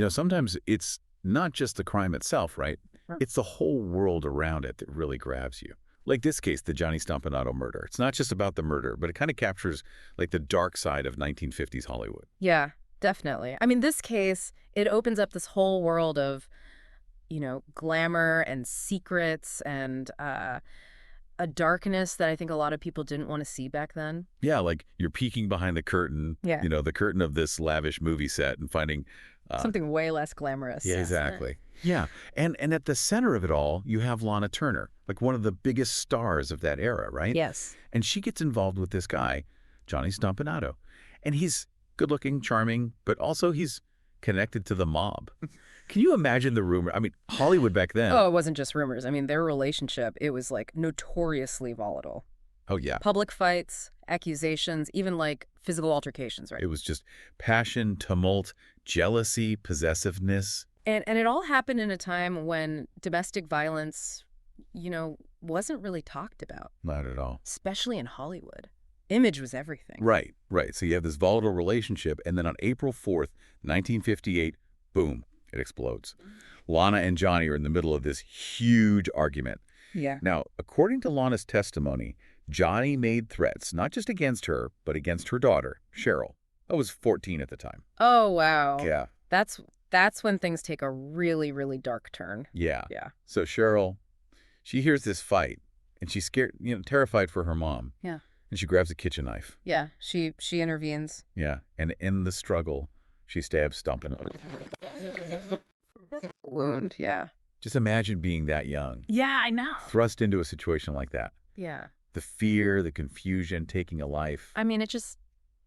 Sometimes it's not just the crime itself, right? Sure. It's the whole world around it that really grabs you. Like this case, the Johnny Stompanato murder. It's not just about the murder, but it kind of captures like the dark side of 1950s Hollywood. Yeah, definitely. I mean, this case, it opens up this whole world of, glamour and secrets and a darkness that I think a lot of people didn't want to see back then. Yeah, like you're peeking behind the curtain, Yeah. the curtain of this lavish movie set and finding Something way less glamorous. yeah, exactly. Yeah. And at the center of it all, you have Lana Turner, like one of the biggest stars of that era, right? Yes. And she gets involved with this guy, Johnny Stompanato. And he's good-looking, charming, but also he's connected to the mob. Can you imagine the rumor? I mean, Hollywood back then. Oh, it wasn't just rumors. I mean, their relationship, it was like notoriously volatile. Oh, yeah. Public fights, accusations, even like physical altercations, right? It was just passion, tumult, jealousy, possessiveness. And it all happened in a time when domestic violence, wasn't really talked about, Not at all. especially in Hollywood. Image was everything. Right, right. So you have this volatile relationship, and then on April 4th, 1958, boom, it explodes. Lana and Johnny are in the middle of this huge argument. Yeah. Now, according to Lana's testimony, Johnny made threats, not just against her, but against her daughter, Cheryl. I was 14 at the time. Oh, wow. Yeah. That's when things take a really, really dark turn. Yeah. Yeah. So Cheryl, she hears this fight, and she's scared, terrified for her mom. Yeah. And she grabs a kitchen knife. Yeah. She intervenes. Yeah. And in the struggle, she stabs Stompanato. Wound. Yeah. Just imagine being that young, Yeah, I know. thrust into a situation like that. Yeah. The fear, the confusion, taking a life. I mean, it just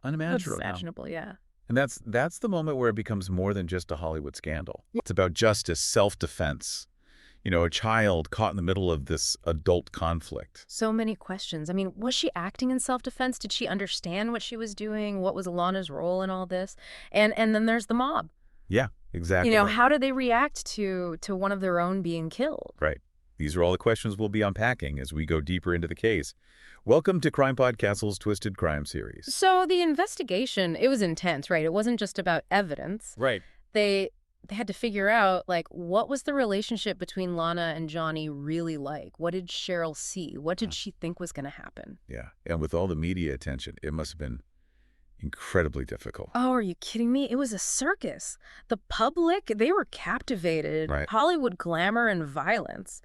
Unimaginable. unimaginable. Yeah. And that's the moment where it becomes more than just a Hollywood scandal. It's about justice, self-defense. A child caught in the middle of this adult conflict. So many questions. I mean, was she acting in self-defense? Did she understand what she was doing? What was Alana's role in all this? And then there's the mob. Yeah, exactly. Right. How did they react to one of their own being killed? Right. These are all the questions we'll be unpacking as we go deeper into the case. Welcome to CrimePod Castle's Twisted Crime series. So the investigation, it was intense, right? It wasn't just about evidence. Right. They had to figure out, like, what was the relationship between Lana and Johnny really like? What did Cheryl see? What did she think was going to happen? Yeah. And with all the media attention, it must have been incredibly difficult. Oh, are you kidding me? It was a circus. The public, they were captivated. Right. Hollywood glamour and violence.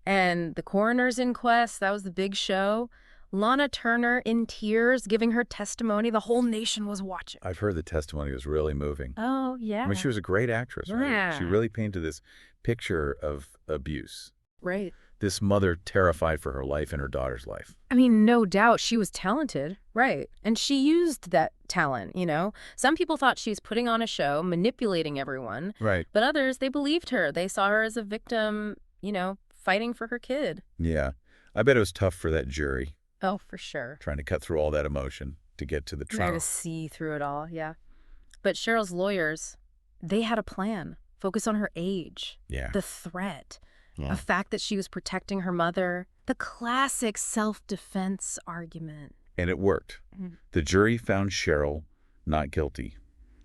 And the coroner's inquest, that was the big show. Lana Turner in tears, giving her testimony. The whole nation was watching. I've heard the testimony was really moving. Oh, yeah. I mean, she was a great actress, right? Yeah. She really painted this picture of abuse. Right. This mother terrified for her life and her daughter's life. I mean, no doubt she was talented, right? And she used that talent, Some people thought she was putting on a show, manipulating everyone. Right. But others, they believed her. They saw her as a victim, fighting for her kid. Yeah. I bet it was tough for that jury, Oh, for sure. trying to cut through all that emotion to get to the Try trial. to see through it all, yeah. But Cheryl's lawyers, they had a plan. Focus on her age, Yeah. the threat, Yeah. a fact that she was protecting her mother, the classic self-defense argument. And it worked. Mhm. The jury found Cheryl not guilty.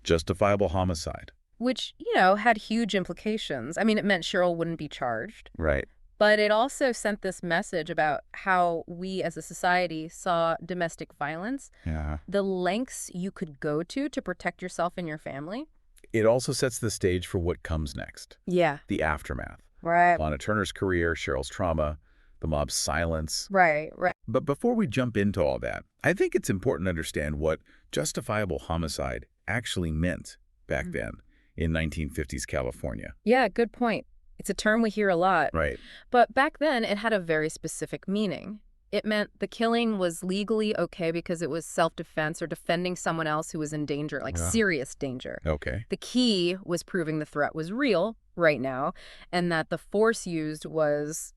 Justifiable homicide. Which, had huge implications. I mean, it meant Cheryl wouldn't be charged. Right. But it also sent this message about how we as a society saw domestic violence, Yeah. the lengths you could go to protect yourself and your family. It also sets the stage for what comes next. Yeah. The aftermath. Right. Lana Turner's career, Cheryl's trauma, the mob's silence. Right. But before we jump into all that, I think it's important to understand what justifiable homicide actually meant back then in 1950s California. Yeah, good point. It's a term we hear a lot. Right. But back then, it had a very specific meaning. It meant the killing was legally okay because it was self-defense or defending someone else who was in danger, like serious danger. Okay. The key was proving the threat was real right now and that the force used was,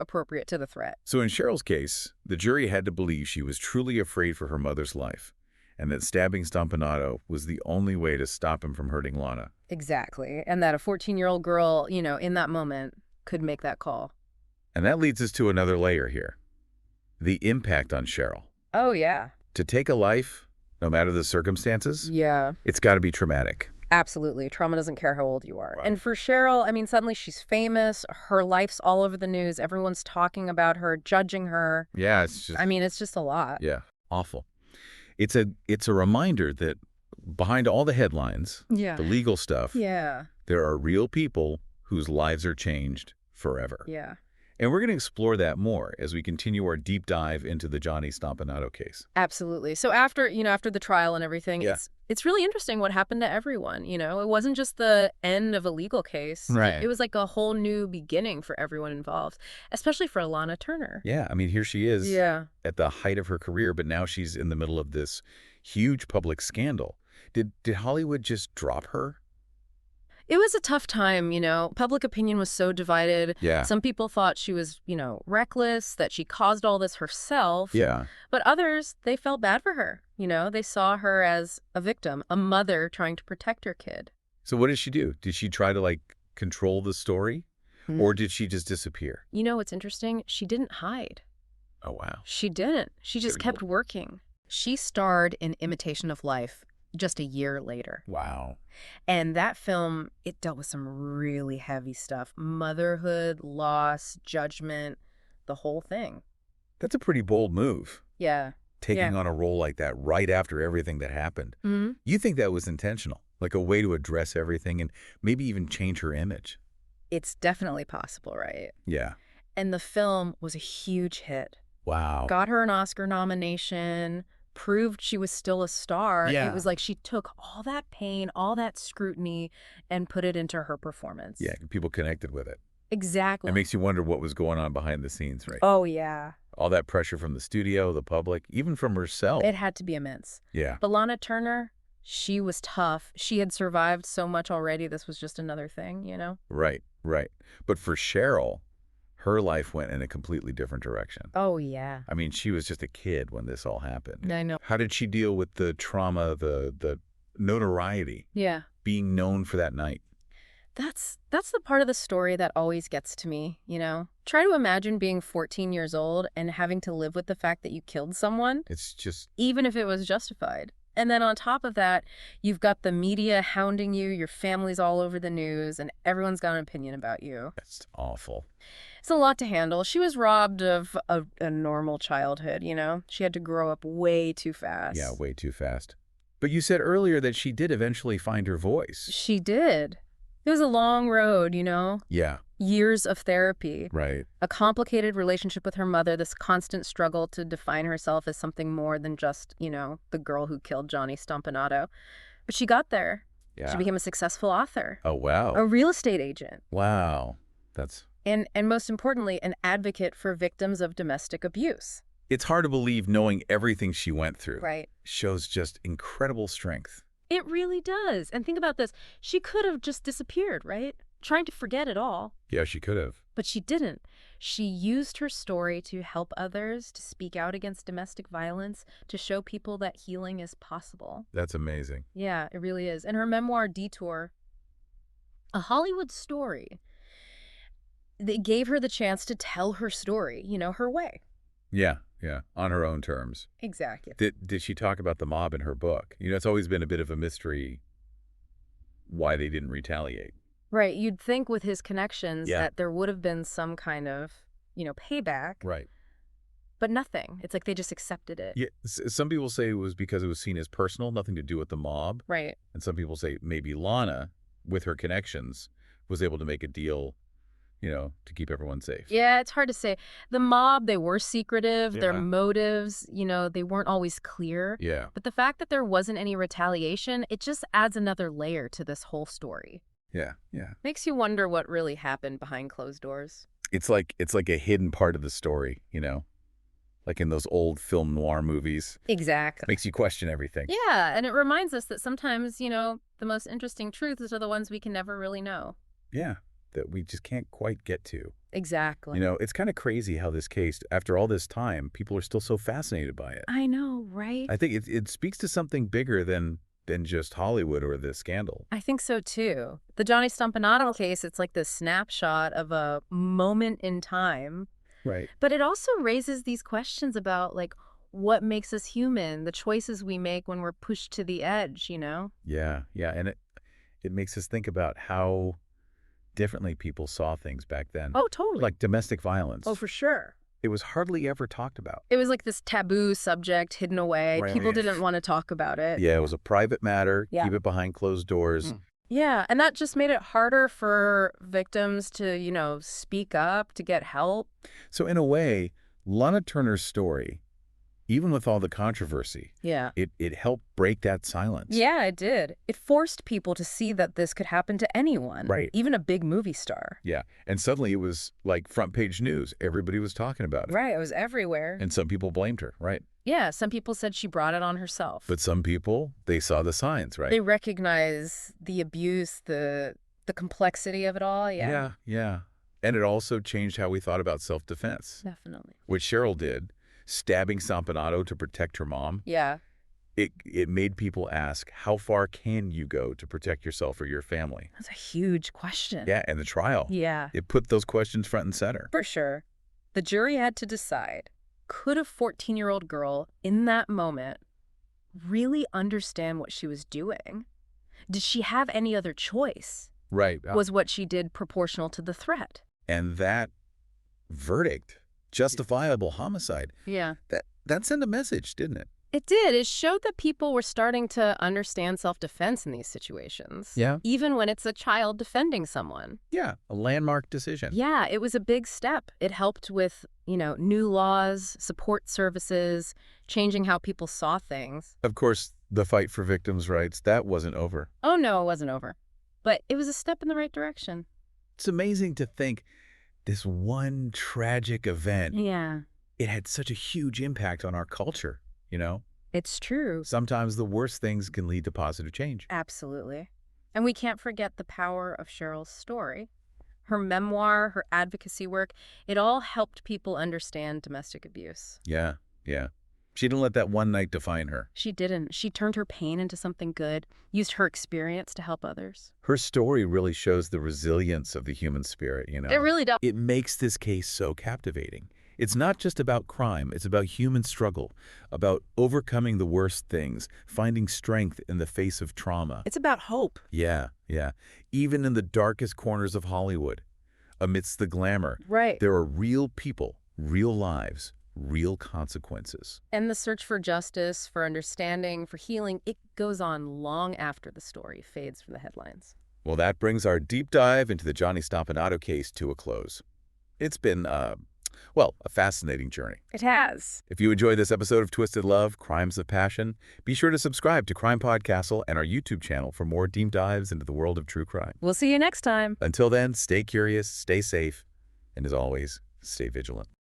appropriate to the threat. So in Cheryl's case, the jury had to believe she was truly afraid for her mother's life and that stabbing Stompanato was the only way to stop him from hurting Lana. Exactly. And that a 14-year-old girl, in that moment could make that call. And that leads us to another layer here. The impact on Cheryl. Oh, yeah. To take a life, no matter the circumstances, Yeah. it's got to be traumatic. Absolutely. Trauma doesn't care how old you are. Right. And for Cheryl, I mean, suddenly she's famous. Her life's all over the news. Everyone's talking about her, judging her. Yeah, it's just I mean, it's just a lot. yeah, awful. It's a reminder that behind all the headlines, Yeah. the legal stuff, Yeah. there are real people whose lives are changed forever. Yeah. And we're going to explore that more as we continue our deep dive into the Johnny Stompanato case. Absolutely. So after, after the trial and everything, Yeah. it's really interesting what happened to everyone, It wasn't just the end of a legal case. Right. It was like a whole new beginning for everyone involved, especially for Lana Turner. Yeah, I mean, here she is Yeah. at the height of her career, but now she's in the middle of this huge public scandal. Did Hollywood just drop her? It was a tough time, Public opinion was so divided. Yeah. Some people thought she was, reckless, that she caused all this herself. Yeah. But others, they felt bad for her. They saw her as a victim, a mother trying to protect her kid. So what did she do? Did she try to, control the story? Mm. Or did she just disappear? What's interesting? She didn't hide. Oh, wow. She didn't. She just kept working. She starred in Imitation of Life just a year later. Wow. And that film, it dealt with some really heavy stuff. Motherhood, loss, judgment, the whole thing. That's a pretty bold move, Yeah. taking on a role like that right after everything that happened. Mm-hmm. You think that was intentional, like a way to address everything and maybe even change her image? It's definitely possible, right? Yeah. And the film was a huge hit. Wow. Got her an Oscar nomination, proved she was still a star. Yeah. It was like she took all that pain, all that scrutiny, and put it into her performance. Yeah, people connected with it. Exactly. It makes you wonder what was going on behind the scenes, right? Oh, yeah. All that pressure from the studio, the public, even from herself. It had to be immense. Yeah. But Lana Turner, she was tough. She had survived so much already. This was just another thing, Right, right. But for Cheryl, her life went in a completely different direction. Oh, yeah. I mean, she was just a kid when this all happened. I know. How did she deal with the trauma, the notoriety, Yeah. being known for that night? That's the part of the story that always gets to me, Try to imagine being 14 years old and having to live with the fact that you killed someone, It's just, even if it was justified. And then on top of that, you've got the media hounding you, your family's all over the news, and everyone's got an opinion about you. that's awful. It's a lot to handle. She was robbed of a normal childhood, She had to grow up way too fast. Yeah, way too fast. But you said earlier that she did eventually find her voice. She did. It was a long road, Yeah, Years of therapy. right. A complicated relationship with her mother, this constant struggle to define herself as something more than just, the girl who killed Johnny Stompanato. But she got there. Yeah. She became a successful author, Oh, wow. a real estate agent, Wow. That's... and most importantly, an advocate for victims of domestic abuse. It's hard to believe knowing everything she went through. Right. Shows just incredible strength. It really does. And think about this. She could have just disappeared, right? Trying to forget it all. Yeah, she could have. But she didn't. She used her story to help others, to speak out against domestic violence, to show people that healing is possible. That's amazing. Yeah, it really is. And her memoir, Detour, a Hollywood story, they gave her the chance to tell her story, her way. Yeah, on her own terms. Exactly. Did she talk about the mob in her book? It's always been a bit of a mystery why they didn't retaliate. Right. You'd think with his connections Yeah. that there would have been some kind of, payback. Right. But nothing. It's like they just accepted it. Yeah, some people say it was because it was seen as personal, nothing to do with the mob. Right. And some people say maybe Lana, with her connections, was able to make a deal, to keep everyone safe. Yeah, it's hard to say. The mob, they were secretive. Their Yeah. motives, they weren't always clear. Yeah. But the fact that there wasn't any retaliation, it just adds another layer to this whole story. Yeah. Makes you wonder what really happened behind closed doors. It's like a hidden part of the story, like in those old film noir movies. Exactly. Makes you question everything. Yeah, and it reminds us that sometimes, the most interesting truths are the ones we can never really know. Yeah, that we just can't quite get to. Exactly. It's kind of crazy how this case, after all this time, people are still so fascinated by it. I know, right? I think it speaks to something bigger than just Hollywood or the scandal. I think so, too. The Johnny Stompanato case, it's like this snapshot of a moment in time. Right. But it also raises these questions about, what makes us human, the choices we make when we're pushed to the edge, Yeah. And It makes us think about how differently people saw things back then. Oh, totally. Like domestic violence. Oh, for sure. It was hardly ever talked about. It was like this taboo subject hidden away. Right. People didn't want to talk about it. Yeah, it was a private matter. Yeah. Keep it behind closed doors. Yeah, and that just made it harder for victims to, speak up, to get help. So in a way, Lana Turner's story, even with all the controversy, Yeah. it helped break that silence. Yeah, it did. It forced people to see that this could happen to anyone. Right. Even a big movie star. Yeah. And suddenly it was like front page news. Everybody was talking about it. Right, it was everywhere. And some people blamed her, right? Yeah, some people said she brought it on herself. But some people, they saw the signs, right? They recognize the abuse, the complexity of it all. Yeah. Yeah. And it also changed how we thought about self-defense, Definitely. which Cheryl did, stabbing Stompanato to protect her mom. Yeah. It made people ask, how far can you go to protect yourself or your family? That's a huge question. Yeah, and the trial. Yeah. It put those questions front and center. For sure. The jury had to decide, could a 14-year-old girl in that moment really understand what she was doing? Did she have any other choice? Right. Was what she did proportional to the threat? And that verdict, justifiable homicide, Yeah. that sent a message, didn't it? It did. It showed that people were starting to understand self-defense in these situations. Yeah. Even when it's a child defending someone. Yeah, a landmark decision. Yeah, it was a big step. It helped with, new laws, support services, changing how people saw things. Of course, the fight for victims' rights, that wasn't over. Oh, no, it wasn't over. But it was a step in the right direction. It's amazing to think this one tragic event, Yeah. it had such a huge impact on our culture, It's true. Sometimes the worst things can lead to positive change. Absolutely. And we can't forget the power of Cheryl's story. Her memoir, her advocacy work, it all helped people understand domestic abuse. Yeah. She didn't let that one night define her. She didn't. She turned her pain into something good, used her experience to help others. Her story really shows the resilience of the human spirit, It really does. It makes this case so captivating. It's not just about crime. It's about human struggle, about overcoming the worst things, finding strength in the face of trauma. It's about hope. Yeah. Even in the darkest corners of Hollywood, amidst the glamour, Right. there are real people, real lives, real consequences. And the search for justice, for understanding, for healing, it goes on long after the story fades from the headlines. Well, that brings our deep dive into the Johnny Stompanato case to a close. It's been, a fascinating journey. It has. If you enjoyed this episode of Twisted Love, Crimes of Passion, be sure to subscribe to CrimePod Castle and our YouTube channel for more deep dives into the world of true crime. We'll see you next time. Until then, stay curious, stay safe, and as always, stay vigilant.